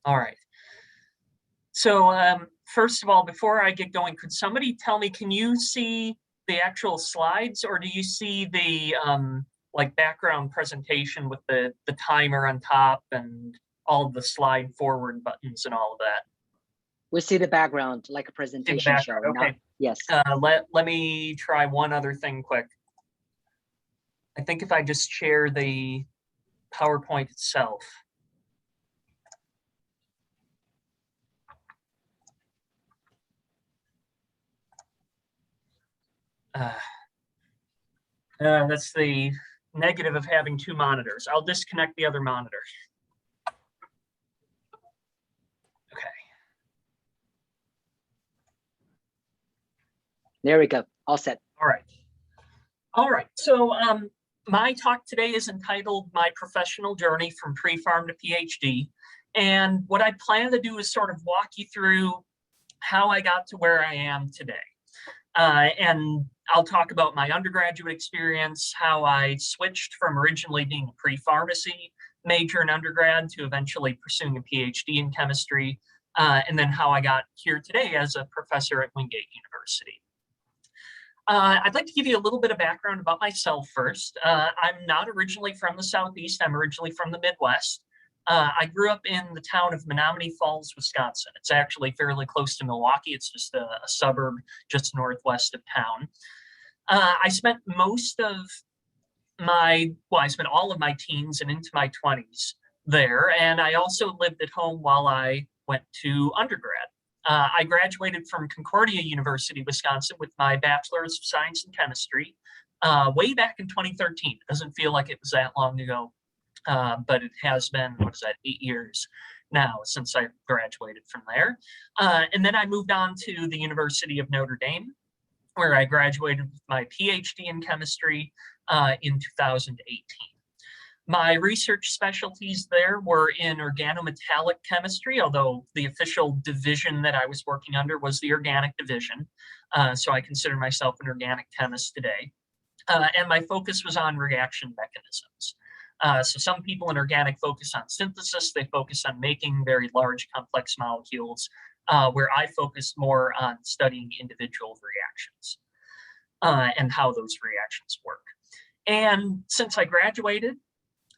All right. So first of all, before I get going, could somebody tell me, can you see the actual slides, or do you see the like background presentation with the timer on top and all of the slide forward buttons and all of that? We see the background like a See the presentation show. background, okay. Yes. Let me try one other thing quick. I think if I just share the PowerPoint itself. That's the negative of having two monitors. I'll disconnect the other monitor. Okay. There we go. All set. All right. All right. So my talk today is entitled My Professional Journey from Pre-Pharm to PhD. And what I plan to do is sort of walk you through how I got to where I am today. And I'll talk about my undergraduate experience, how I switched from originally being a pre-pharmacy major in undergrad to eventually pursuing a PhD in chemistry, and then how I got here today as a professor at Wingate University. I'd like to give you a little bit of background about myself first. I'm not originally from the Southeast. I'm originally from the Midwest. I grew up in the town of Menominee Falls, Wisconsin. It's actually fairly close to Milwaukee. It's just a suburb just northwest of town. I spent I spent all of my teens and into my 20s there. And I also lived at home while I went to undergrad. I graduated from Concordia University, Wisconsin with my Bachelor's of Science in Chemistry way back in 2013. It doesn't feel like it was that long ago. But it has been, 8 years now since I graduated from there. And then I moved on to the University of Notre Dame, where I graduated with my PhD in chemistry in 2018. My research specialties there were in organometallic chemistry, although the official division that I was working under was the organic division. So I consider myself an organic chemist today. And my focus was on reaction mechanisms. So some people in organic focus on synthesis. They focus on making very large complex molecules, where I focused more on studying individual reactions and how those reactions work. And since I graduated,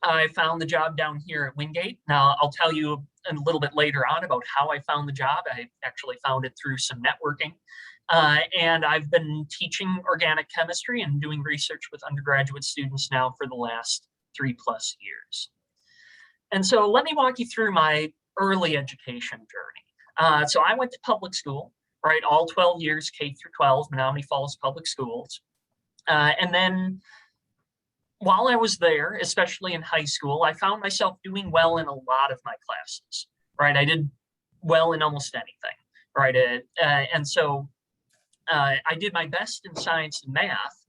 I found the job down here at Wingate. Now, I'll tell you a little bit later on about how I found the job. I actually found it through some networking. And I've been teaching organic chemistry and doing research with undergraduate students now for the last 3+ years. And so let me walk you through my early education journey. So I went to public school, right? All 12 years, K through 12, Menominee Falls Public Schools. And then while I was there, especially in high school, I found myself doing well in a lot of my classes, right? I did well in almost anything, right? And so I did my best in science and math,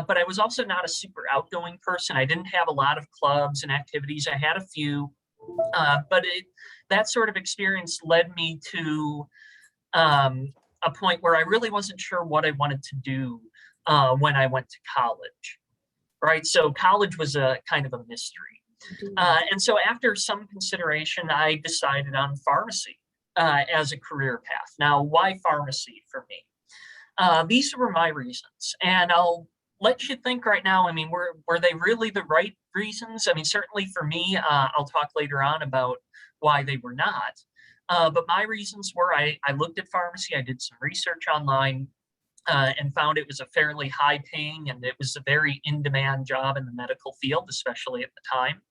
but I was also not a super outgoing person. I didn't have a lot of clubs and activities. I had a few, but that sort of experience led me to a point where I really wasn't sure what I wanted to do when I went to college, right? So college was a kind of a mystery. And so after some consideration, I decided on pharmacy as a career path. Now, why pharmacy for me? These were my reasons, and I'll let you think right now. I mean, were they really the right reasons? I mean, certainly for me, I'll talk later on about why they were not. But my reasons were I looked at pharmacy, I did some research online, and found it was a fairly high paying, and it was a very in-demand job in the medical field, especially at the time.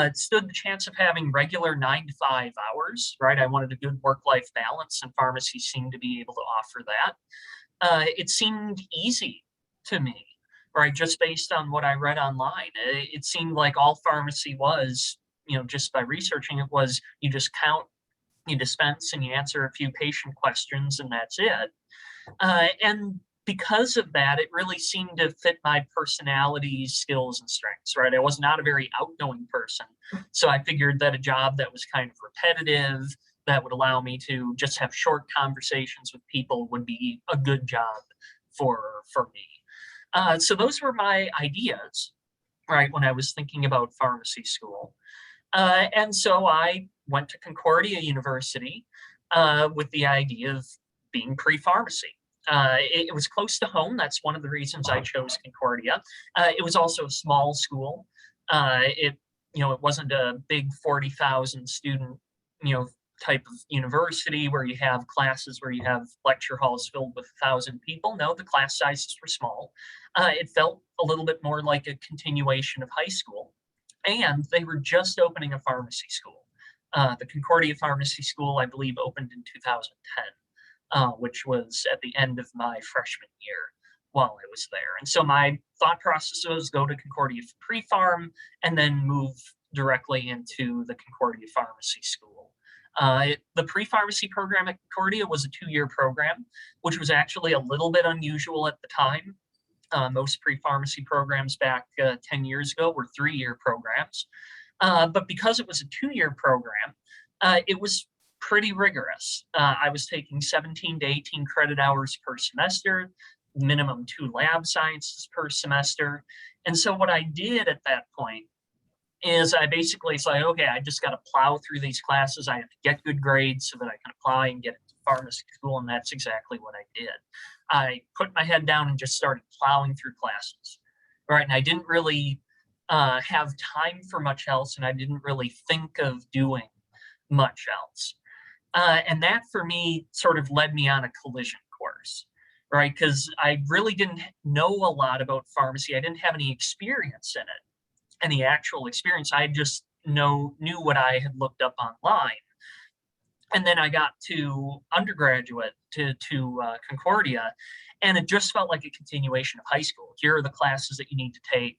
It stood the chance of having regular 9 to 5 hours, right? I wanted a good work-life balance, and pharmacy seemed to be able to offer that. It seemed easy to me, right? Just based on what I read online. It seemed like all pharmacy was, just by researching it, was you just count, you dispense, and you answer a few patient questions, and that's it. And because of that, it really seemed to fit my personality, skills, and strengths, right? I was not a very outgoing person. So I figured that a job that was kind of repetitive, that would allow me to just have short conversations with people would be a good job for me. So those were my ideas, right, when I was thinking about pharmacy school. And so I went to Concordia University with the idea of being pre-pharmacy. It was close to home. That's one of the reasons I chose Concordia. It was also a small school. It wasn't a big 40,000 student, type of university where you have classes where you have lecture halls filled with 1,000 people. No, the class sizes were small. It felt a little bit more like a continuation of high school. And they were just opening a pharmacy school. The Concordia Pharmacy School, I believe, opened in 2010, which was at the end of my freshman year while I was there. And so my thought process was go to Concordia for pre-pharm and then move directly into the Concordia Pharmacy School. The pre-pharmacy program at Concordia was a 2-year program, which was actually a little bit unusual at the time. Most pre-pharmacy programs back 10 years ago were 3-year programs. But because it was a 2-year program, it was pretty rigorous. I was taking 17 to 18 credit hours per semester, minimum 2 lab sciences per semester. And so what I did at that point is I basically said, okay, I just got to plow through these classes. I have to get good grades so that I can apply and get into pharmacy school. And that's exactly what I did. I put my head down and just started plowing through classes. Right. And I didn't really have time for much else. And I didn't really think of doing much else. And that for me sort of led me on a collision course. Right. Because I really didn't know a lot about pharmacy. I didn't have any experience in it. Any actual experience. I just knew what I had looked up online. And then I got to undergraduate to Concordia, and it just felt like a continuation of high school. Here are the classes that you need to take,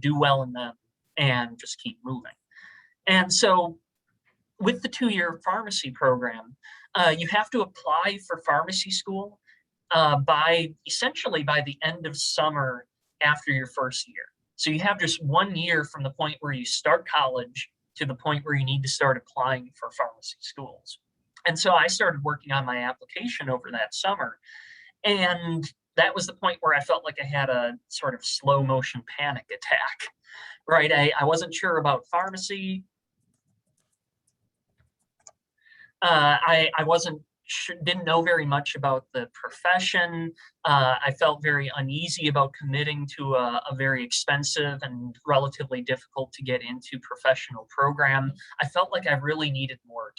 do well in them, and just keep moving. And so with the 2-year pharmacy program, you have to apply for pharmacy school essentially by the end of summer after your first year. So you have just 1 year from the point where you start college to the point where you need to start applying for pharmacy schools. And so I started working on my application over that summer. And that was the point where I felt like I had a sort of slow motion panic attack, right? I wasn't sure about pharmacy. Didn't know very much about the profession. I felt very uneasy about committing to a very expensive and relatively difficult to get into professional program. I felt like I really needed more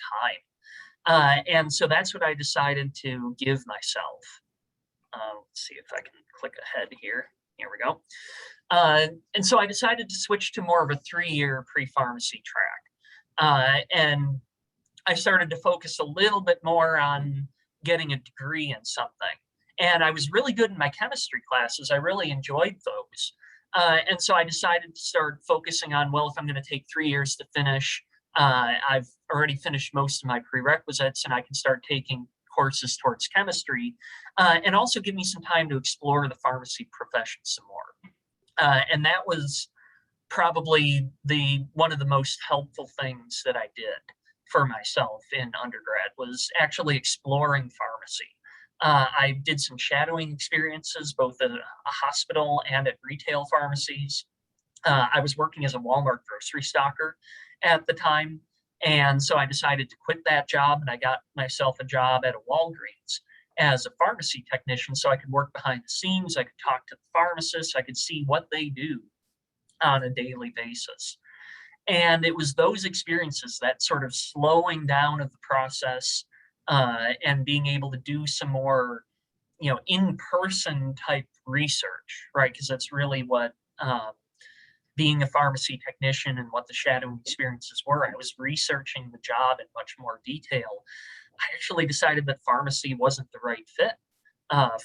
time. And so that's what I decided to give myself. Let's see if I can click ahead here. Here we go. And so I decided to switch to more of a 3-year pre-pharmacy track. And I started to focus a little bit more on getting a degree in something. And I was really good in my chemistry classes. I really enjoyed those. And so I decided to start focusing on, well, if I'm going to take 3 years to finish, I've already finished most of my prerequisites and I can start taking courses towards chemistry, and also give me some time to explore the pharmacy profession some more. And that was probably one of the most helpful things that I did for myself in undergrad, was actually exploring pharmacy. I did some shadowing experiences both at a hospital and at retail pharmacies. I was working as a Walmart grocery stocker at the time, and so I decided to quit that job, and I got myself a job at a Walgreens as a pharmacy technician so I could work behind the scenes. I could talk to the pharmacists. I could see what they do on a daily basis. And it was those experiences, that sort of slowing down of the process, and being able to do some more, in-person type research, right? Because that's really what being a pharmacy technician and what the shadowing experiences were. I was researching the job in much more detail. I actually decided that pharmacy wasn't the right fit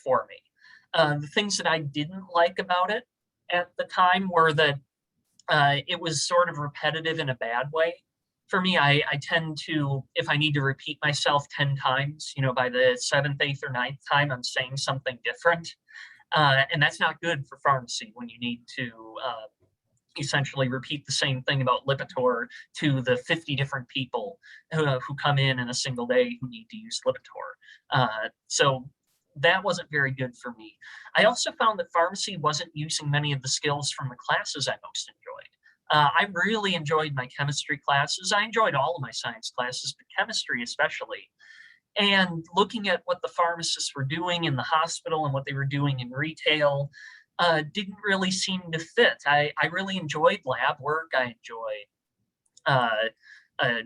for me. The things that I didn't like about it at the time were that it was sort of repetitive in a bad way. For me, I tend to, if I need to repeat myself 10 times, by the 7th, 8th, or 9th time, I'm saying something different. And that's not good for pharmacy when you need to essentially repeat the same thing about Lipitor to the 50 different people who come in a single day who need to use Lipitor. So that wasn't very good for me. I also found that pharmacy wasn't using many of the skills from the classes I most enjoyed. I really enjoyed my chemistry classes. I enjoyed all of my science classes, but chemistry especially. And looking at what the pharmacists were doing in the hospital and what they were doing in retail didn't really seem to fit. I really enjoyed lab work. I enjoyed uh, uh,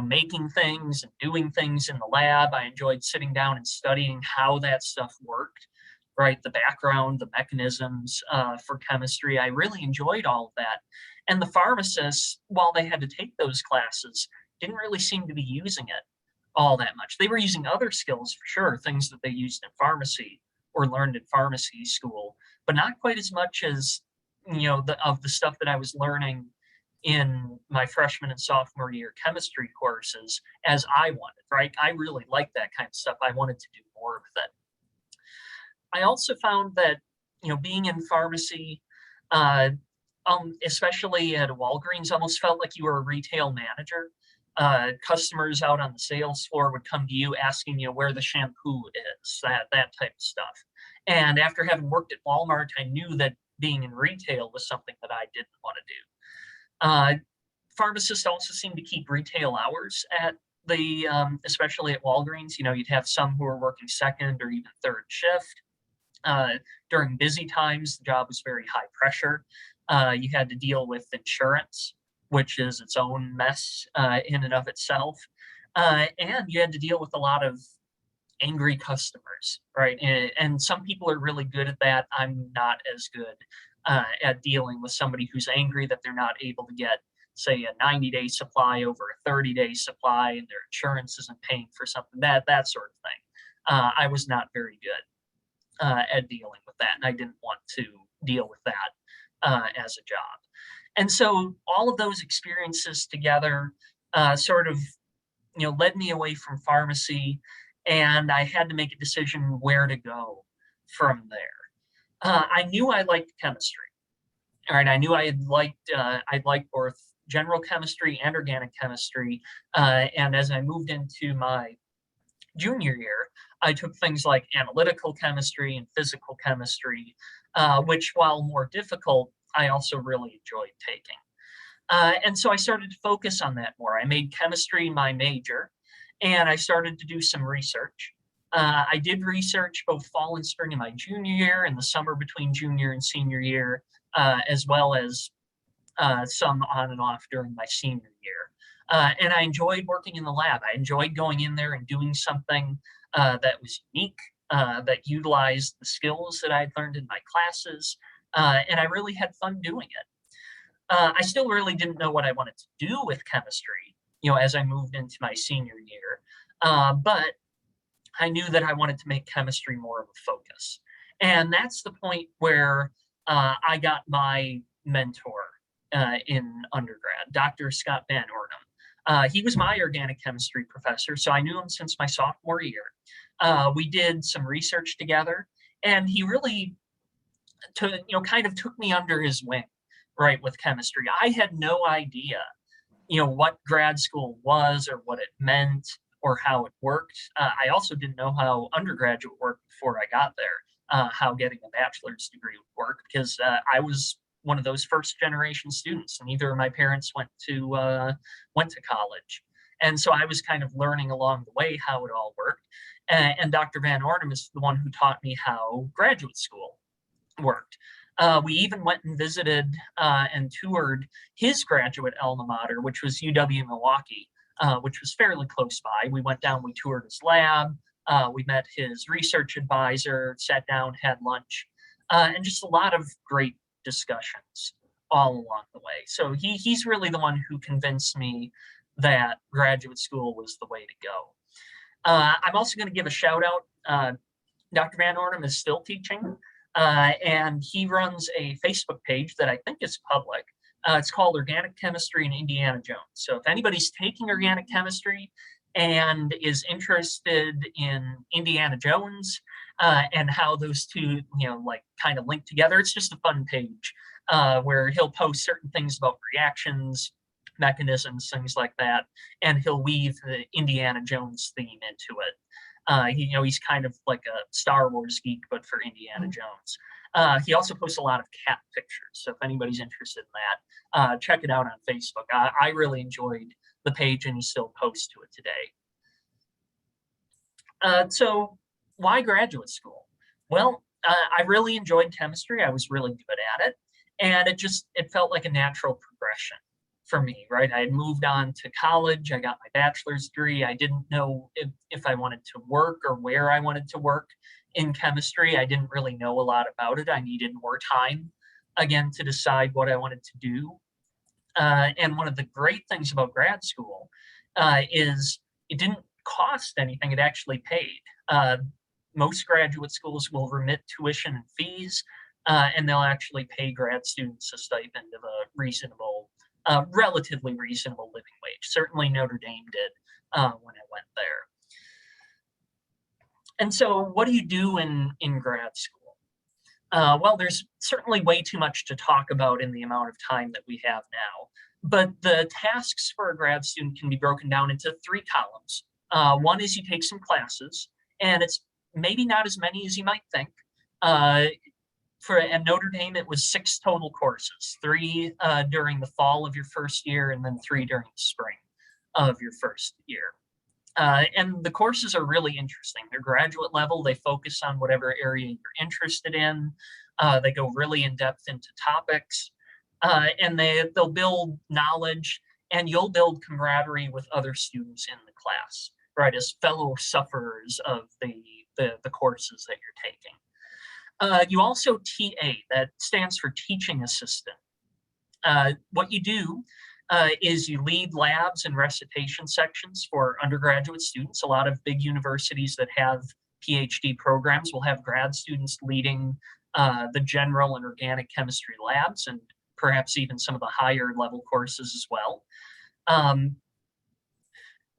making things and doing things in the lab. I enjoyed sitting down and studying how that stuff worked, right? The background, the mechanisms for chemistry. I really enjoyed all of that. And the pharmacists, while they had to take those classes, didn't really seem to be using it all that much. They were using other skills for sure, things that they used in pharmacy or learned in pharmacy school, but not quite as much as the stuff that I was learning in my freshman and sophomore year chemistry courses as I wanted, right? I really liked that kind of stuff. I wanted to do more with it. I also found that, being in pharmacy, uh, especially at Walgreens, almost felt like you were a retail manager. Customers out on the sales floor would come to you asking you where the shampoo is, that type of stuff. And after having worked at Walmart, I knew that being in retail was something that I didn't want to do. Pharmacists also seem to keep retail hours at especially at Walgreens. You'd have some who are working second or even third shift. During busy times, the job was very high pressure. You had to deal with insurance, which is its own mess in and of itself. And you had to deal with a lot of angry customers, right? And some people are really good at that. I'm not as good at dealing with somebody who's angry that they're not able to get, say, a 90-day supply over a 30-day supply, and their insurance isn't paying for something, that sort of thing. I was not very good at dealing with that, and I didn't want to deal with that as a job. And so all of those experiences together sort of led me away from pharmacy, and I had to make a decision where to go from there. I knew I liked chemistry. All right, I knew I'd liked both general chemistry and organic chemistry. And as I moved into my junior year, I took things like analytical chemistry and physical chemistry, which, while more difficult, I also really enjoyed taking. And so I started to focus on that more. I made chemistry my major, and I started to do some research. I did research both fall and spring in my junior year and the summer between junior and senior year, as well as some on and off during my senior year. And I enjoyed working in the lab. I enjoyed going in there and doing something that was unique, that utilized the skills that I'd learned in my classes, and I really had fun doing it. I still really didn't know what I wanted to do with chemistry, as I moved into my senior year. But I knew that I wanted to make chemistry more of a focus. And that's the point where I got my mentor in undergrad, Dr. Scott Van Ornum. He was my organic chemistry professor, so I knew him since my sophomore year. We did some research together, and he really kind of took me under his wing, right, with chemistry. I had no idea, what grad school was or what it meant or how it worked. I also didn't know how undergraduate worked before I got there, how getting a bachelor's degree would work, because I was one of those first generation students, and neither of my parents went to college. And so I was kind of learning along the way how it all worked. And Dr. Van Ornum is the one who taught me how graduate school worked. We even went and visited and toured his graduate alma mater, which was UW Milwaukee, which was fairly close by. We went down, we toured his lab, we met his research advisor, sat down, had lunch, and just a lot of great discussions all along the way. So he's really the one who convinced me that graduate school was the way to go. I'm also going to give a shout out. Dr. Van Ornum is still teaching, and he runs a Facebook page that I think is public. It's called Organic Chemistry in Indiana Jones. So if anybody's taking organic chemistry and is interested in Indiana Jones and how those two, kind of link together, it's just a fun page where he'll post certain things about reactions, mechanisms, things like that, and he'll weave the Indiana Jones theme into it. He's kind of like a Star Wars geek, but for Indiana Jones. He also posts a lot of cat pictures. So if anybody's interested in that, check it out on Facebook. I really enjoyed the page and he still posts to it today. So why graduate school? Well, I really enjoyed chemistry. I was really good at it. And it felt like a natural progression for me, right? I had moved on to college. I got my bachelor's degree. I didn't know if I wanted to work or where I wanted to work in chemistry. I didn't really know a lot about it. I needed more time again to decide what I wanted to do. And one of the great things about grad school is it didn't cost anything, it actually paid. Most graduate schools will remit tuition and fees, and they'll actually pay grad students a stipend of a reasonable, relatively reasonable living wage. Certainly Notre Dame did when I went there. And so what do you do in grad school? Well, there's certainly way too much to talk about in the amount of time that we have now. But the tasks for a grad student can be broken down into 3 columns. One is you take some classes, and it's maybe not as many as you might think. At Notre Dame, it was 6 total courses, 3 during the fall of your first year, and then 3 during the spring of your first year. And the courses are really interesting. They're graduate level. They focus on whatever area you're interested in. They go really in depth into topics, and they'll build knowledge, and you'll build camaraderie with other students in the class, right, as fellow sufferers of the courses that you're taking. You also TA, that stands for teaching assistant. What you do is you lead labs and recitation sections for undergraduate students. A lot of big universities that have Ph.D. programs will have grad students leading the general and organic chemistry labs, and perhaps even some of the higher level courses as well.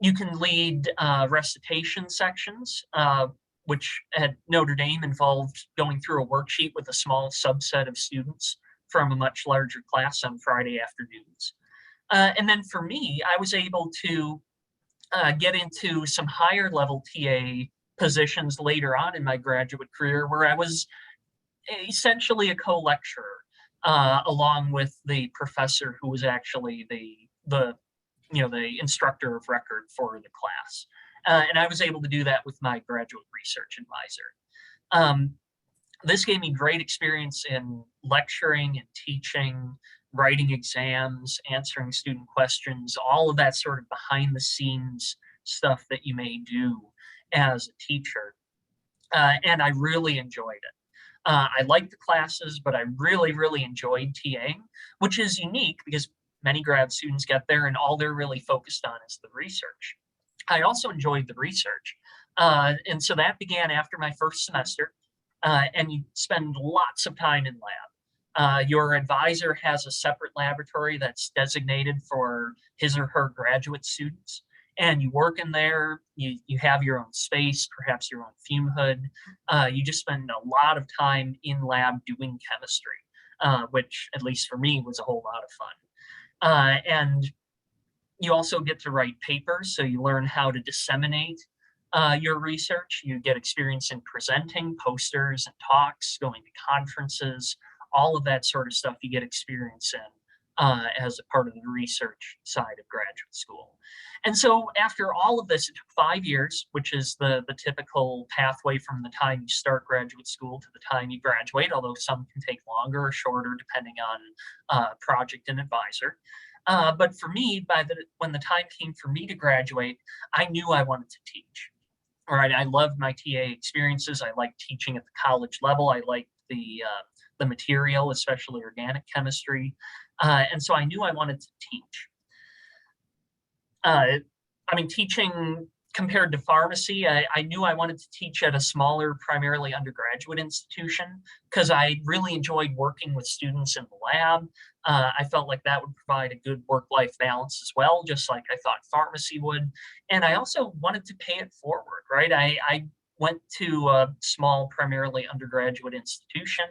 You can lead recitation sections, which at Notre Dame involved going through a worksheet with a small subset of students from a much larger class on Friday afternoons. And then for me, I was able to get into some higher level TA positions later on in my graduate career, where I was essentially a co-lecturer along with the professor who was actually the instructor of record for the class. And I was able to do that with my graduate research advisor. This gave me great experience in lecturing and teaching, writing exams, answering student questions, all of that sort of behind the scenes stuff that you may do as a teacher. And I really enjoyed it. I liked the classes, but I really, really enjoyed TAing, which is unique because many grad students get there and all they're really focused on is the research. I also enjoyed the research. And so that began after my first semester, and you spend lots of time in lab. Your advisor has a separate laboratory that's designated for his or her graduate students, and you work in there. You have your own space, perhaps your own fume hood. You just spend a lot of time in lab doing chemistry, which, at least for me, was a whole lot of fun. And you also get to write papers, so you learn how to disseminate your research. You get experience in presenting posters and talks, going to conferences, all of that sort of stuff you get experience in as a part of the research side of graduate school. And so after all of this, it took 5 years, which is the typical pathway from the time you start graduate school to the time you graduate, although some can take longer or shorter depending on project and advisor. But for me, when the time came for me to graduate, I knew I wanted to teach. All right, I loved my TA experiences. I liked teaching at the college level. I liked the material, especially organic chemistry. And so I knew I wanted to teach. Teaching compared to pharmacy, I knew I wanted to teach at a smaller, primarily undergraduate institution because I really enjoyed working with students in the lab. I felt like that would provide a good work-life balance as well, just like I thought pharmacy would. And I also wanted to pay it forward, right? I went to a small, primarily undergraduate institution.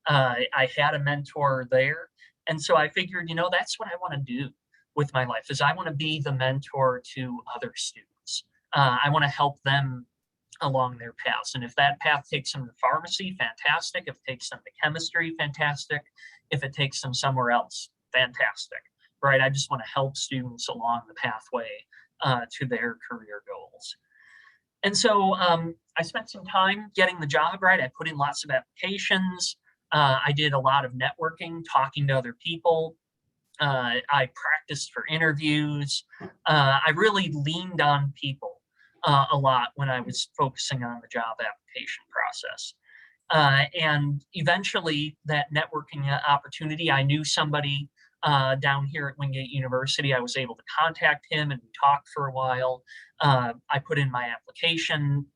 I had a mentor there. And so I figured, that's what I want to do with my life, is I want to be the mentor to other students. I want to help them along their paths. And if that path takes them to pharmacy, fantastic. If it takes them to chemistry, fantastic. If it takes them somewhere else, fantastic, right? I just want to help students along the pathway to their career goals. And so I spent some time getting the job right. I put in lots of applications. I did a lot of networking, talking to other people. I practiced for interviews. I really leaned on people a lot when I was focusing on the job application process. And eventually that networking opportunity, I knew somebody down here at Wingate University. I was able to contact him and we talked for a while. I put in my application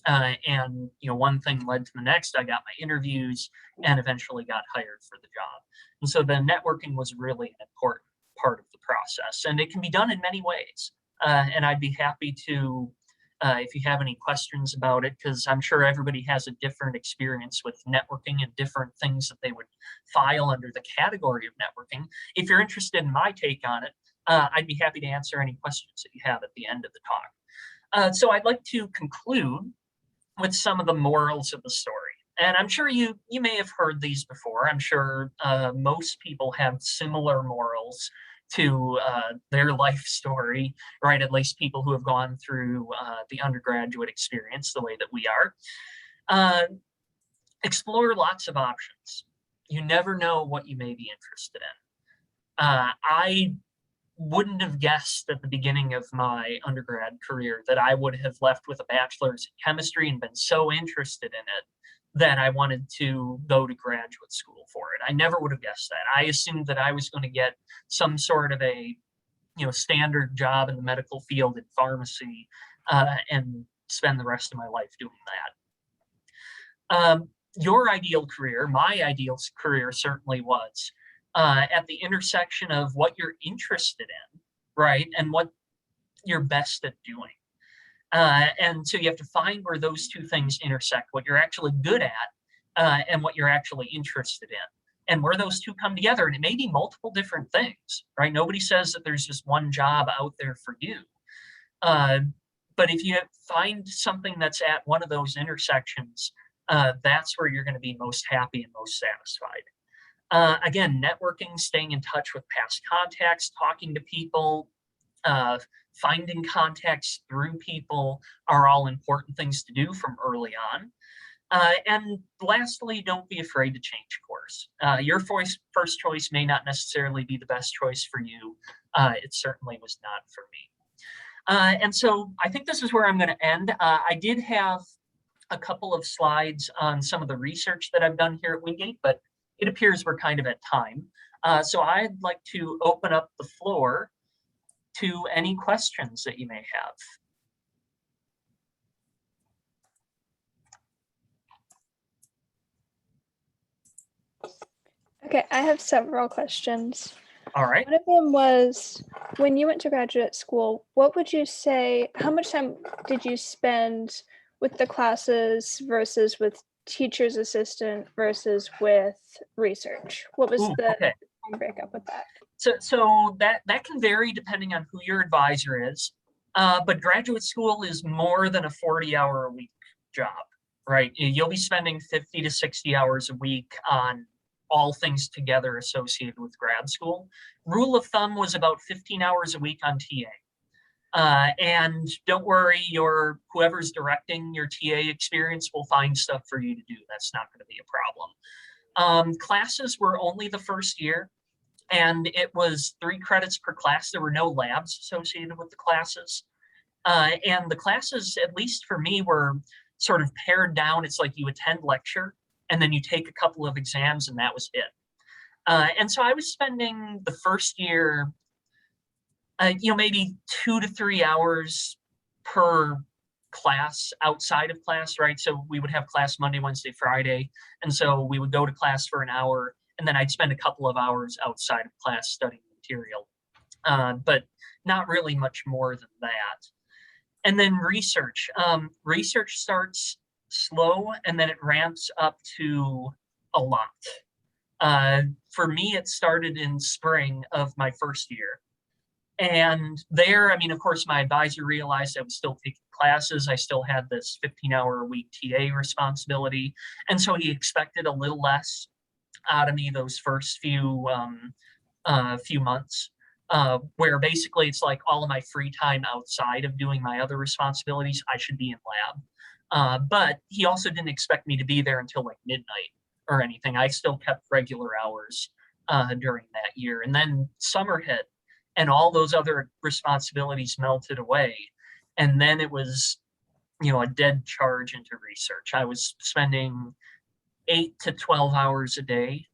and one thing led to the next. I got my interviews and eventually got hired for the job. And so the networking was really an important part of the process, and it can be done in many ways. And I'd be happy to, if you have any questions about it, because I'm sure everybody has a different experience with networking and different things that they would file under the category of networking. If you're interested in my take on it, I'd be happy to answer any questions that you have at the end of the talk. So I'd like to conclude with some of the morals of the story. And I'm sure you may have heard these before. I'm sure most people have similar morals to their life story, right? At least people who have gone through the undergraduate experience the way that we are. Explore lots of options. You never know what you may be interested in. I wouldn't have guessed at the beginning of my undergrad career that I would have left with a bachelor's in chemistry and been so interested in it that I wanted to go to graduate school for it. I never would have guessed that. I assumed that I was going to get some sort of a standard job in the medical field in pharmacy and spend the rest of my life doing that. Your ideal career, my ideal career certainly was at the intersection of what you're interested in, right, and what you're best at doing. And so you have to find where those two things intersect, what you're actually good at and what you're actually interested in, and where those two come together. And it may be multiple different things, right? Nobody says that there's just one job out there for you. But if you find something that's at one of those intersections, that's where you're going to be most happy and most satisfied. Again, networking, staying in touch with past contacts, talking to people, finding contacts through people are all important things to do from early on. And lastly, don't be afraid to change course. Your first choice may not necessarily be the best choice for you. It certainly was not for me. And so I think this is where I'm going to end. I did have a couple of slides on some of the research that I've done here at Wingate, but it appears we're kind of at time. So I'd like to open up the floor to any questions that you may have. Okay, I have several questions. All right. One of them was, when you went to graduate school, what would you say, how much time did you spend with the classes versus with teacher's assistant versus with research? What was the time breakup with that? So that can vary depending on who your advisor is. But graduate school is more than a 40-hour-a-week job, right? You'll be spending 50 to 60 hours a week on all things together associated with grad school. Rule of thumb was about 15 hours a week on TA. And don't worry, whoever's directing your TA experience will find stuff for you to do. That's not going to be a problem. Classes were only the first year, and it was 3 credits per class. There were no labs associated with the classes. And the classes, at least for me, were sort of pared down. It's like you attend lecture, and then you take a couple of exams, and that was it. And so I was spending the first year, maybe 2 to 3 hours per class outside of class, right? So we would have class Monday, Wednesday, Friday. And so we would go to class for an hour, and then I'd spend a couple of hours outside of class studying material, but not really much more than that. And then research. Research starts slow, and then it ramps up to a lot. For me, it started in spring of my first year. And there, I mean, of course, my advisor realized I was still taking classes. I still had this 15-hour-a-week TA responsibility. And so he expected a little less out of me those first few months, where basically it's like all of my free time outside of doing my other responsibilities, I should be in lab. But he also didn't expect me to be there until like midnight or anything. I still kept regular hours during that year. And then summer hit and all those other responsibilities melted away. And then it was, a dead charge into research. I was spending 8 to 12 hours a day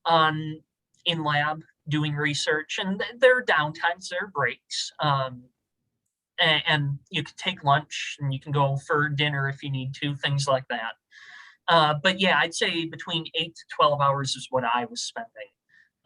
on in lab doing research, and there are downtimes, there are breaks, and you can take lunch and you can go for dinner if you need to, things like that. But yeah, I'd say between 8 to 12 hours is what I was spending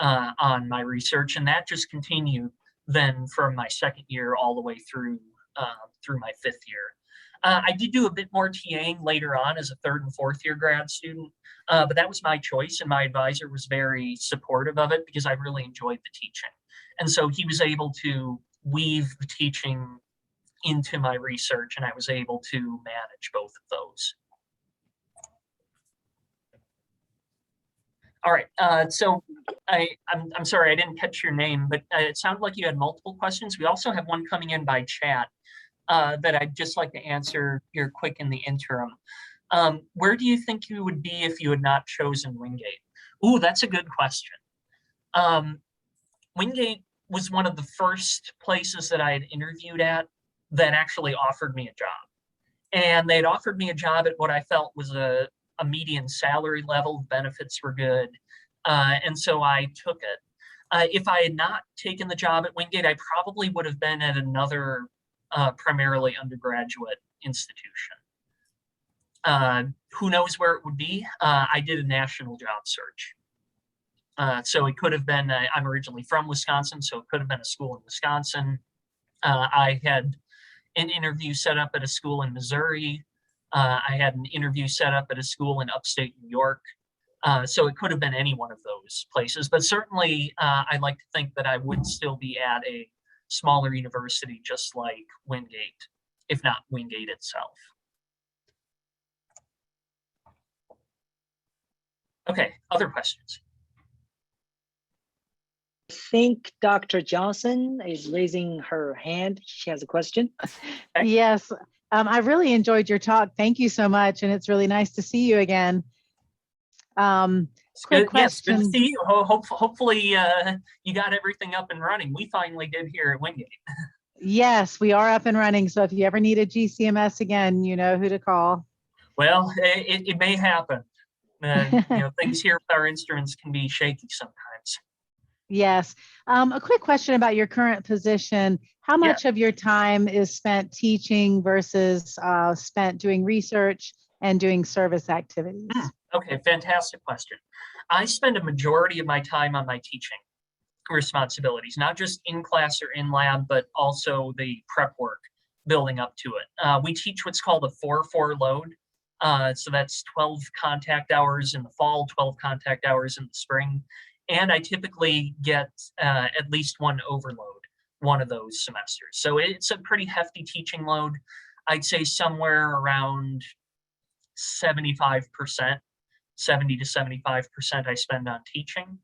on my research, and that just continued then from my second year all the way through my fifth year. I did do a bit more TAing later on as a third and fourth year grad student, but that was my choice, and my advisor was very supportive of it because I really enjoyed the teaching. And so he was able to weave the teaching into my research, and I was able to manage both of those. All right, so I'm sorry, I didn't catch your name, but it sounded like you had multiple questions. We also have one coming in by chat that I'd just like to answer here quick in the interim. Where do you think you would be if you had not chosen Wingate? Ooh, that's a good question. Wingate was one of the first places that I had interviewed at that actually offered me a job. And they'd offered me a job at what I felt was a median salary level. Benefits were good. And so I took it. If I had not taken the job at Wingate, I probably would have been at another primarily undergraduate institution. Who knows where it would be? I did a national job search. So it could have been, I'm originally from Wisconsin, so it could have been a school in Wisconsin. I had an interview set up at a school in Missouri. I had an interview set up at a school in upstate New York. So it could have been any one of those places, but certainly I like to think that I would still be at a smaller university just like Wingate, if not Wingate itself. Okay, other questions? I think Dr. Johnson is raising her hand. She has a question. Okay. Yes, I really enjoyed your talk. Thank you so much. And it's really nice to see you again. Quick question. Yes, good to see you. Hopefully you got everything up and running. We finally did here at Wingate. Yes, we are up and running. So if you ever need a GCMS again, you know who to call. Well, it may happen. Things here with our instruments can be shaky sometimes. Yes. A quick question about your current position. How much of your time is spent teaching versus spent doing research and doing service activities? Okay, fantastic question. I spend a majority of my time on my teaching responsibilities, not just in class or in lab, but also the prep work building up to it. We teach what's called a 4-4 load. So that's 12 contact hours in the fall, 12 contact hours in the spring. And I typically get at least one overload one of those semesters. So it's a pretty hefty teaching load. I'd say somewhere around 75%, 70 to 75% I spend on teaching.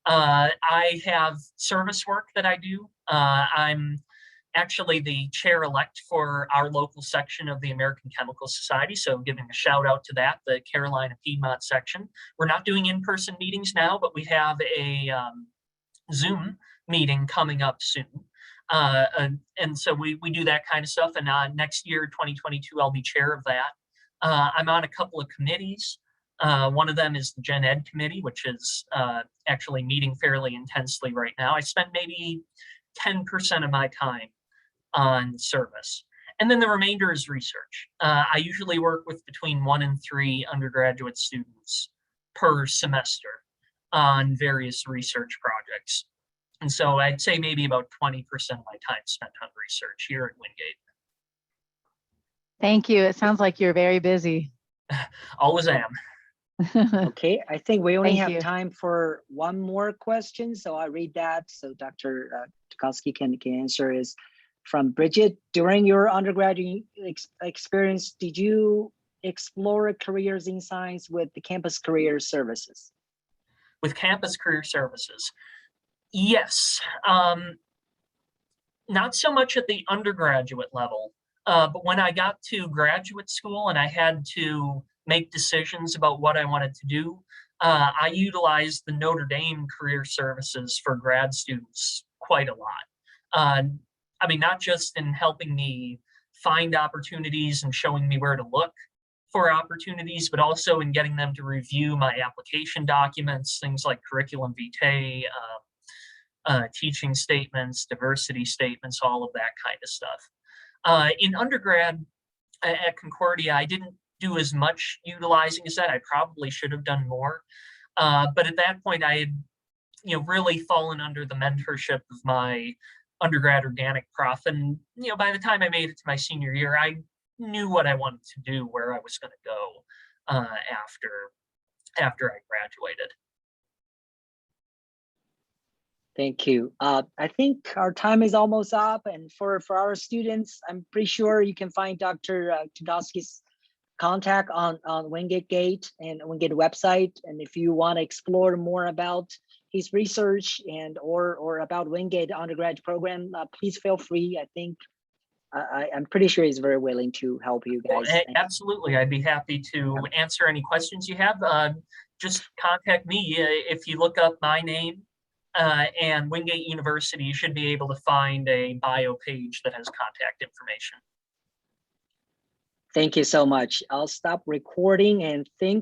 I have service work that I do. I'm actually the chair-elect for our local section of the American Chemical Society, so giving a shout out to that, the Carolina Piedmont section. We're not doing in-person meetings now, but we have a Zoom meeting coming up soon. And so we do that kind of stuff, and next year, 2022, I'll be chair of that. I'm on a couple of committees. One of them is the Gen Ed committee, which is actually meeting fairly intensely right now. I spend maybe 10% of my time on service. And then the remainder is research. I usually work with between 1 and 3 undergraduate students per semester on various research projects. And so I'd say maybe about 20% of my time spent on research here at Wingate. Thank you. It sounds like you're very busy. Always am. Okay, I think we only Thank have you. time for one more question, so I'll read that so Dr. Tutkowski can answer is from Bridget. During your undergraduate experience, did you explore careers in science with the campus career services? With campus career services, yes. Not so much at the undergraduate level, but when I got to graduate school and I had to make decisions about what I wanted to do, I utilized the Notre Dame career services for grad students quite a lot. I mean, not just in helping me find opportunities and showing me where to look for opportunities, but also in getting them to review my application documents, things like curriculum vitae, teaching statements, diversity statements, all of that kind of stuff. In undergrad at Concordia, I didn't do as much utilizing as that. I probably should have done more. But at that point, I had really fallen under the mentorship of my undergrad organic prof. And by the time I made it to my senior year, I knew what I wanted to do, where I was going to go after I graduated. Thank you. I think our time is almost up, and for our students, I'm pretty sure you can find Dr. Tutkowski's contact on Wingate Gate and Wingate website. And if you want to explore more about his research and or about Wingate undergraduate program, please feel free. I think I'm pretty sure he's very willing to help you guys. Well, absolutely, I'd be happy to answer any questions you have. Just contact me. If you look up my name and Wingate University, you should be able to find a bio page that has contact information. Thank you so much. I'll stop recording and thank